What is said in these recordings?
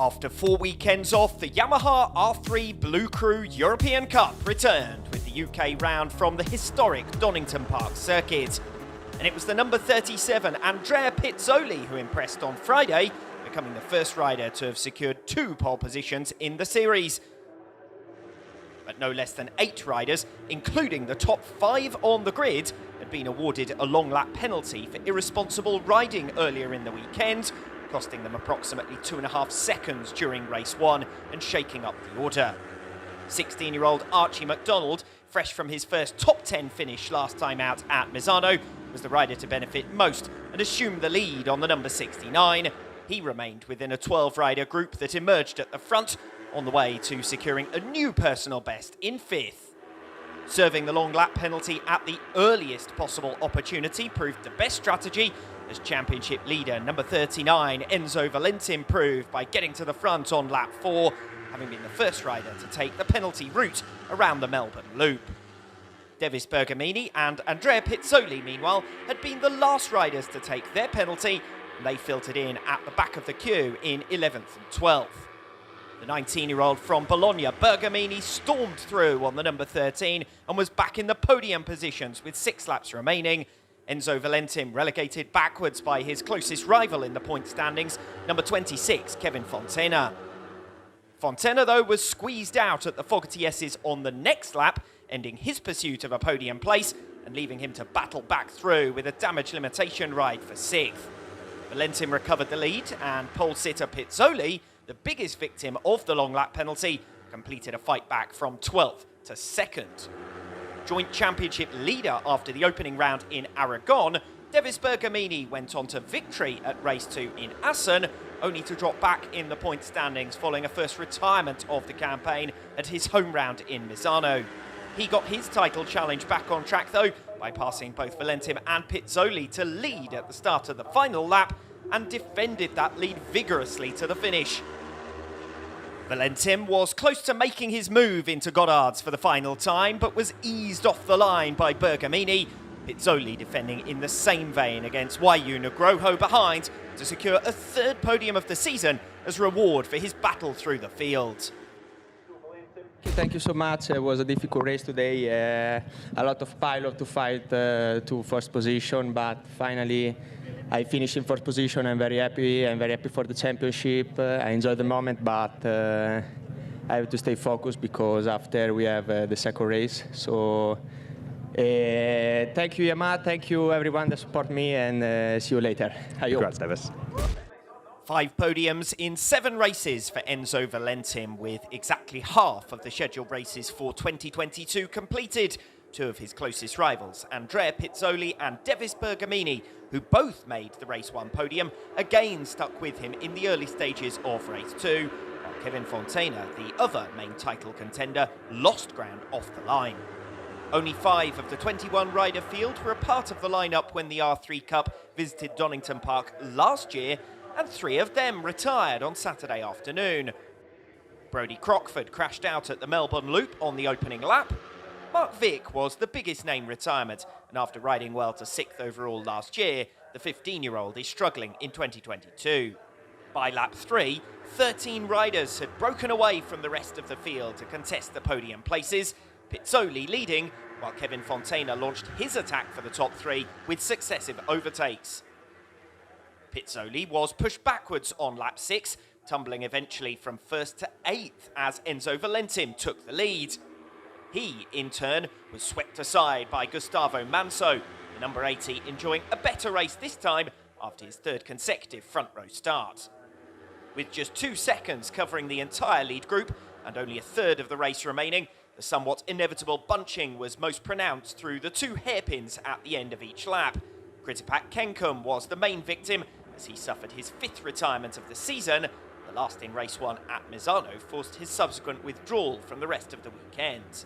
After 4 weekends off, the Yamaha R3 bLU cRU European Cup returned with the UK round from the historic Donington Park circuit. And it was the number 37, Andrea Pizzoli, who impressed on Friday, becoming the first rider to have secured 2 pole positions in the series. But no less than 8 riders, including the top 5 on the grid, had been awarded a long lap penalty for irresponsible riding earlier in the weekend, costing them approximately 2.5 seconds during race 1 and shaking up the order. 16-year-old Archie McDonald, fresh from his first top 10 finish last time out at Misano, was the rider to benefit most and assumed the lead on the number 69. He remained within a 12-rider group that emerged at the front, on the way to securing a new personal best in 5th. Serving the long lap penalty at the earliest possible opportunity proved the best strategy, as championship leader number 39 Enzo Valentin proved by getting to the front on lap 4, having been the first rider to take the penalty route around the Melbourne Loop. Devis Bergamini and Andrea Pizzoli, meanwhile, had been the last riders to take their penalty, and they filtered in at the back of the queue in 11th and 12th. The 19-year-old from Bologna, Bergamini, stormed through on the number 13 and was back in the podium positions with 6 laps remaining. Enzo Valentin relegated backwards by his closest rival in the point standings, number 26, Kevin Fontana. Fontana, though, was squeezed out at the Fogarty S's on the next lap, ending his pursuit of a podium place and leaving him to battle back through with a damage limitation ride for 6th. Valentin recovered the lead, and pole sitter Pizzoli, the biggest victim of the long lap penalty, completed a fight back from 12th to 2nd. Joint championship leader after the opening round in Aragon, Devis Bergamini went on to victory at race 2 in Assen, only to drop back in the point standings following a first retirement of the campaign at his home round in Misano. He got his title challenge back on track though, by passing both Valentin and Pizzoli to lead at the start of the final lap, and defended that lead vigorously to the finish. Valentin was close to making his move into Goddard's for the final time, but was eased off the line by Bergamini. Pizzoli defending in the same vein against YU Nugroho behind to secure a 3rd podium of the season as reward for his battle through the field. Thank you so much. It was a difficult race today. A lot of pilot to fight to first position, but finally I finished in 4th position. I'm very happy. I'm very happy for the championship. I enjoy the moment, but I have to stay focused because after we have the 2nd race. So thank you, Yamaha. Thank you, everyone that support me, and see you later. Congrats, Devis. 5 podiums in 7 races for Enzo Valentin, with exactly half of the scheduled races for 2022 completed. 2 of his closest rivals, Andrea Pizzoli and Devis Bergamini, who both made the race 1 podium, again stuck with him in the early stages of race 2, while Kevin Fontana, the other main title contender, lost ground off the line. Only 5 of the 21 rider field were a part of the lineup when the R3 Cup visited Donington Park last year, and 3 of them retired on Saturday afternoon. Brodie Crockford crashed out at the Melbourne Loop on the opening lap. Mark Vick was the biggest name retirement, and after riding well to 6th overall last year, the 15-year-old is struggling in 2022. By lap 3, 13 riders had broken away from the rest of the field to contest the podium places, Pizzoli leading, while Kevin Fontana launched his attack for the top 3 with successive overtakes. Pizzoli was pushed backwards on lap 6, tumbling eventually from 1st to 8th as Enzo Valentin took the lead. He, in turn, was swept aside by Gustavo Manso, the number 80 enjoying a better race this time after his 3rd consecutive front row start. With just 2 seconds covering the entire lead group and only a 3rd of the race remaining, the somewhat inevitable bunching was most pronounced through the 2 hairpins at the end of each lap. Kritipak Kenkum was the main victim, as he suffered his 5th retirement of the season. The last in race 1 at Misano forced his subsequent withdrawal from the rest of the weekend.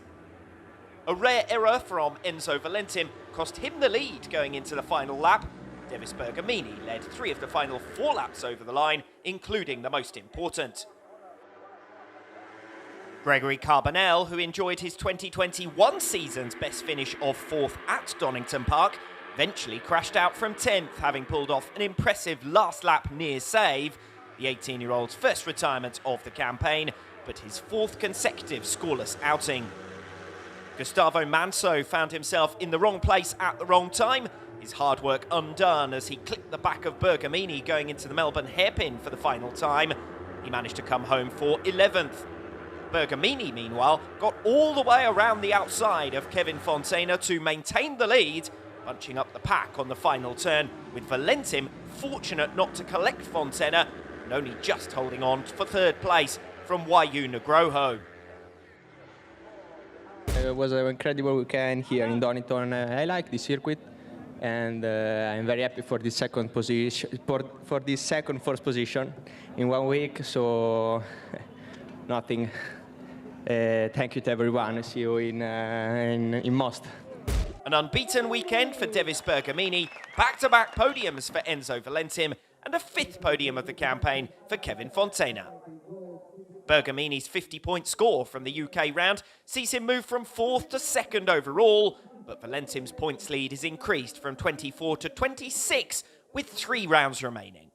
A rare error from Enzo Valentin cost him the lead going into the final lap. Devis Bergamini led 3 of the final 4 laps over the line, including the most important. Gregory Carbonell, who enjoyed his 2021 season's best finish of 4th at Donington Park, eventually crashed out from 10th, having pulled off an impressive last lap near save. the 18-year-old's first retirement of the campaign, but his fourth consecutive scoreless outing. Gustavo Manso found himself in the wrong place at the wrong time, his hard work undone as he clipped the back of Bergamini going into the Melbourne hairpin for the final time. He managed to come home for 11th. Bergamini, meanwhile, got all the way around the outside of Kevin Fontana to maintain the lead, bunching up the pack on the final turn, with Valentim fortunate not to collect Fontana and only just holding on for third place from YU Nugroho. It was an incredible weekend here in Donington. I like the circuit, and I'm very happy for this second position, for this second first position in 1 week. So nothing. Thank you to everyone. See you in Most. An unbeaten weekend for Devis Bergamini, back-to-back podiums for Enzo Valentim, and a fifth podium of the campaign for Kevin Fontana. Bergamini's 50-point score from the UK round sees him move from 4th to 2nd overall, but Valentim's points lead is increased from 24 to 26 with 3 rounds remaining.